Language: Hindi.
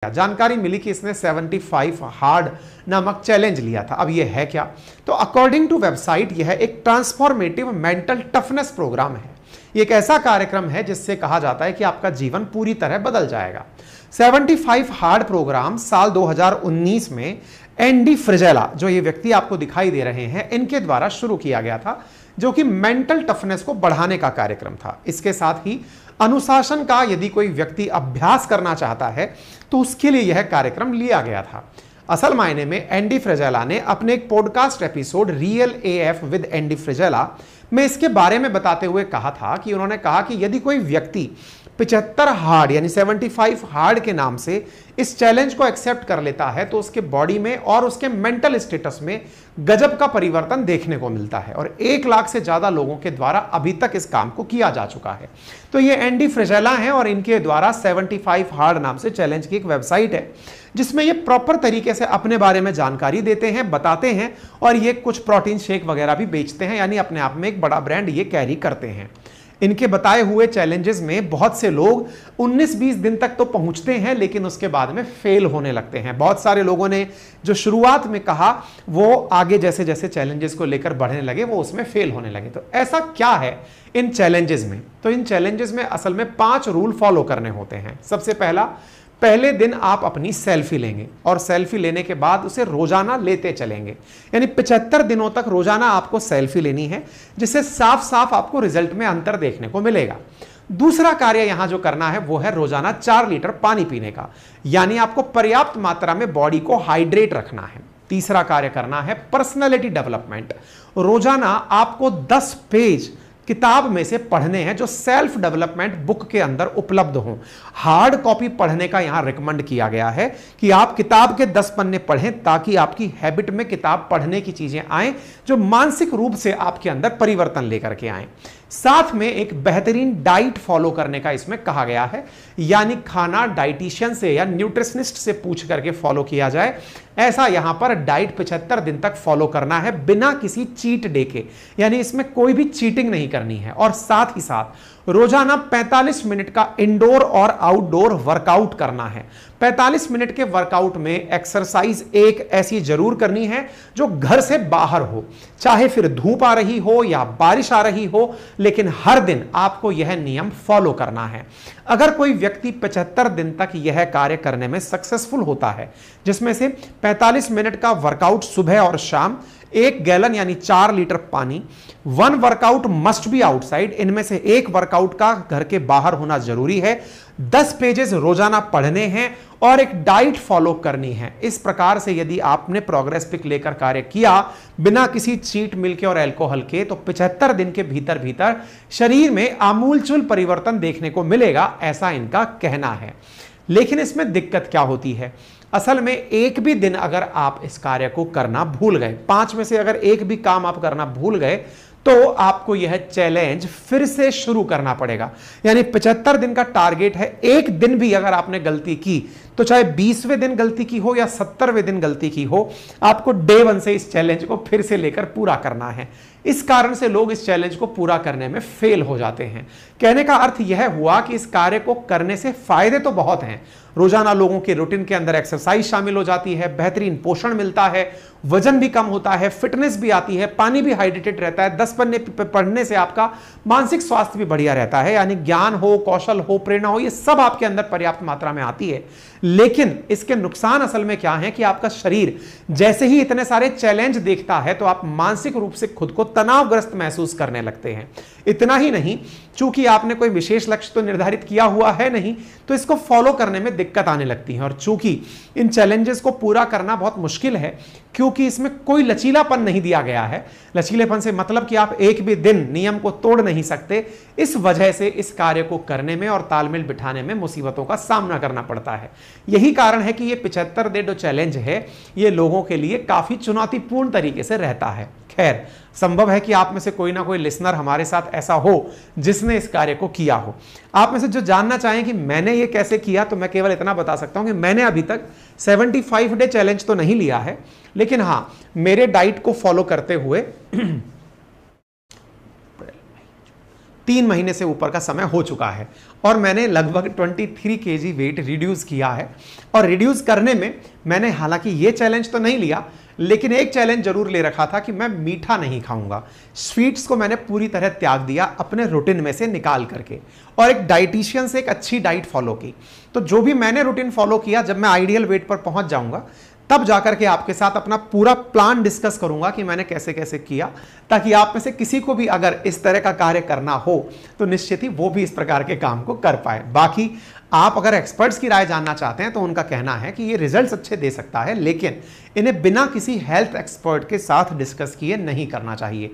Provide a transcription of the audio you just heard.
जानकारी मिली कि इसने 75 हार्ड नामक चैलेंज लिया था। अब यह है क्या? तो अकॉर्डिंग टू वेबसाइट यह एक ट्रांसफॉर्मेटिव मेंटल टफनेस प्रोग्राम है। यह एक ऐसा कार्यक्रम है जिससे कहा जाता है कि आपका जीवन पूरी तरह बदल जाएगा। 75 हार्ड प्रोग्राम साल 2019 में एंडी फ्रिजेला, जो ये व्यक्ति आपको दिखाई दे रहे हैं, इनके द्वारा शुरू किया गया था, जो कि मेंटल टफनेस को बढ़ाने का कार्यक्रम था। इसके साथ ही अनुशासन का यदि कोई व्यक्ति अभ्यास करना चाहता है तो उसके लिए यह कार्यक्रम लिया गया था। असल मायने में एंडी फ्रिजेला ने अपने एक podcast episode Real AF with Andy Frisella में इसके बारे में बताते हुए कहा था कि उन्होंने कहा कि यदि कोई व्यक्ति 75 हार्ड यानी 75 हार्ड के नाम से इस चैलेंज को एक्सेप्ट कर लेता है तो उसके बॉडी में और उसके मेंटल स्टेटस में गजब का परिवर्तन देखने को मिलता है और 1 लाख से ज्यादा लोगों के द्वारा अभी तक इस काम को किया जा चुका है। तो ये एंडी फ्रिजेला हैं और इनके द्वारा 75 हार्ड नाम से चैलेंज की एक वेबसाइट है जिसमें ये प्रॉपर तरीके से अपने बारे में जानकारी देते हैं, बताते हैं और ये कुछ प्रोटीन शेक वगैरह भी बेचते हैं, यानी अपने आप में एक बड़ा ब्रांड ये कैरी करते हैं। इनके बताए हुए चैलेंजेस में बहुत से लोग 19-20 दिन तक तो पहुंचते हैं लेकिन उसके बाद में फेल होने लगते हैं। बहुत सारे लोगों ने जो शुरुआत में कहा वो आगे जैसे जैसे चैलेंजेस को लेकर बढ़ने लगे वो उसमें फेल होने लगे। तो ऐसा क्या है इन चैलेंजेस में? तो इन चैलेंजेस में असल में 5 रूल फॉलो करने होते हैं। सबसे पहले दिन आप अपनी सेल्फी लेंगे और सेल्फी लेने के बाद उसे रोजाना लेते चलेंगे, यानी 75 दिनों तक रोजाना आपको सेल्फी लेनी है, जिससे साफ साफ आपको रिजल्ट में अंतर देखने को मिलेगा। दूसरा कार्य यहां जो करना है वो है रोजाना 4 लीटर पानी पीने का, यानी आपको पर्याप्त मात्रा में बॉडी को हाइड्रेट रखना है। तीसरा कार्य करना है पर्सनालिटी डेवलपमेंट। रोजाना आपको 10 पेज किताब में से पढ़ने हैं जो सेल्फ डेवलपमेंट बुक के अंदर उपलब्ध हों। हार्ड कॉपी पढ़ने का यहां रिकमेंड किया गया है कि आप किताब के 10 पन्ने पढ़ें ताकि आपकी हैबिट में किताब पढ़ने की चीजें आए जो मानसिक रूप से आपके अंदर परिवर्तन लेकर के आए। साथ में एक बेहतरीन डाइट फॉलो करने का इसमें कहा गया है, यानी खाना डाइटिशियन से या न्यूट्रिशनिस्ट से पूछ करके फॉलो किया जाए। ऐसा यहां पर डाइट 75 दिन तक फॉलो करना है बिना किसी चीट डे के, यानी इसमें कोई भी चीटिंग नहीं करनी है। और साथ ही साथ रोजाना 45 मिनट का इंडोर और आउटडोर वर्कआउट करना है। 45 मिनट के वर्कआउट में एक्सरसाइज एक ऐसी जरूर करनी है जो घर से बाहर हो, चाहे फिर धूप आ रही हो या बारिश आ रही हो, लेकिन हर दिन आपको यह नियम फॉलो करना है। अगर कोई व्यक्ति 75 दिन तक यह कार्य करने में सक्सेसफुल होता है, जिसमें से 45 मिनट का वर्कआउट सुबह और शाम, 1 गैलन यानी 4 लीटर पानी, 1 वर्कआउट मस्ट बी आउटसाइड, इनमें से 1 वर्कआउट का घर के बाहर होना जरूरी है, 10 पेजेस रोजाना पढ़ने हैं और एक डाइट फॉलो करनी है। इस प्रकार से यदि आपने प्रोग्रेस पिक लेकर कार्य किया बिना किसी चीट मिल के और अल्कोहल के, तो 75 दिन के भीतर भीतर शरीर में आमूलचूल परिवर्तन देखने को मिलेगा, ऐसा इनका कहना है। लेकिन इसमें दिक्कत क्या होती है? असल में एक भी दिन अगर आप इस कार्य को करना भूल गए, 5 में से अगर एक भी काम आप करना भूल गए, तो आपको यह चैलेंज फिर से शुरू करना पड़ेगा। यानी 75 दिन का टारगेट है। एक दिन भी अगर आपने गलती की, तो चाहे 20वें दिन गलती की हो या 70वें दिन गलती की हो, आपको डे 1 से इस चैलेंज को फिर से लेकर पूरा करना है। इस कारण से लोग इस चैलेंज को पूरा करने में फेल हो जाते हैं। कहने का अर्थ यह हुआ कि इस कार्य को करने से फायदे तो बहुत हैं। रोजाना लोगों के रूटीन के अंदर एक्सरसाइज शामिल हो जाती है, बेहतरीन पोषण मिलता है, वजन भी कम होता है, फिटनेस भी आती है, पानी भी हाइड्रेटेड रहता है, 10 पन्ने पढ़ने से आपका मानसिक स्वास्थ्य भी बढ़िया रहता है, यानी ज्ञान हो, कौशल हो, प्रेरणा हो, ये सब आपके अंदर पर्याप्त मात्रा में आती है। लेकिन इसके नुकसान असल में क्या है कि आपका शरीर जैसे ही इतने सारे चैलेंज देखता है तो आप मानसिक रूप से खुद को तनावग्रस्त महसूस करने लगते हैं। इतना ही नहीं, चूंकि आपने कोई विशेष लक्ष्य तो निर्धारित किया हुआ है नहीं, तो इसको फॉलो करने में दिक्कत आने लगती है। और चूंकि इन चैलेंजेस को पूरा करना बहुत मुश्किल है, क्योंकि इसमें कोई लचीलापन नहीं दिया गया है। लचीलेपन से मतलब कि आप एक भी दिन नियम को तोड़ नहीं सकते। इस वजह से इस कार्य को करने में और तालमेल बिठाने में मुसीबतों का सामना करना पड़ता है। यही कारण है कि ये 75 डे जो चैलेंज है, ये लोगों के लिए काफी चुनौतीपूर्ण तरीके से रहता है। खैर, संभव है कि आप में से कोई ना कोई लिसनर हमारे साथ ऐसा हो जिसने इस कार्य को किया हो। आप में से जो जानना चाहें कि मैंने ये कैसे किया, तो मैं केवल इतना बता सकता हूं कि मैंने अभी तक 75 डे चैलेंज तो नहीं लिया है, लेकिन हां, मेरे डाइट को फॉलो करते हुए 3 महीने से ऊपर का समय हो चुका है और मैंने लगभग 23 kg वेट रिड्यूस किया है। और रिड्यूस करने में मैंने हालांकि ये चैलेंज तो नहीं लिया, लेकिन एक चैलेंज जरूर ले रखा था कि मैं मीठा नहीं खाऊंगा। स्वीट्स को मैंने पूरी तरह त्याग दिया अपने रूटीन में से निकाल करके, और एक डाइटिशियन से एक अच्छी डाइट फॉलो की। तो जो भी मैंने रूटीन फॉलो किया, जब मैं आइडियल वेट पर पहुंच जाऊंगा तब जाकर के आपके साथ अपना पूरा प्लान डिस्कस करूंगा कि मैंने कैसे कैसे किया, ताकि आप में से किसी को भी अगर इस तरह का कार्य करना हो तो निश्चित ही वो भी इस प्रकार के काम को कर पाए। बाकी आप अगर एक्सपर्ट्स की राय जानना चाहते हैं तो उनका कहना है कि ये रिजल्ट्स अच्छे दे सकता है, लेकिन इन्हें बिना किसी हेल्थ एक्सपर्ट के साथ डिस्कस किए नहीं करना चाहिए।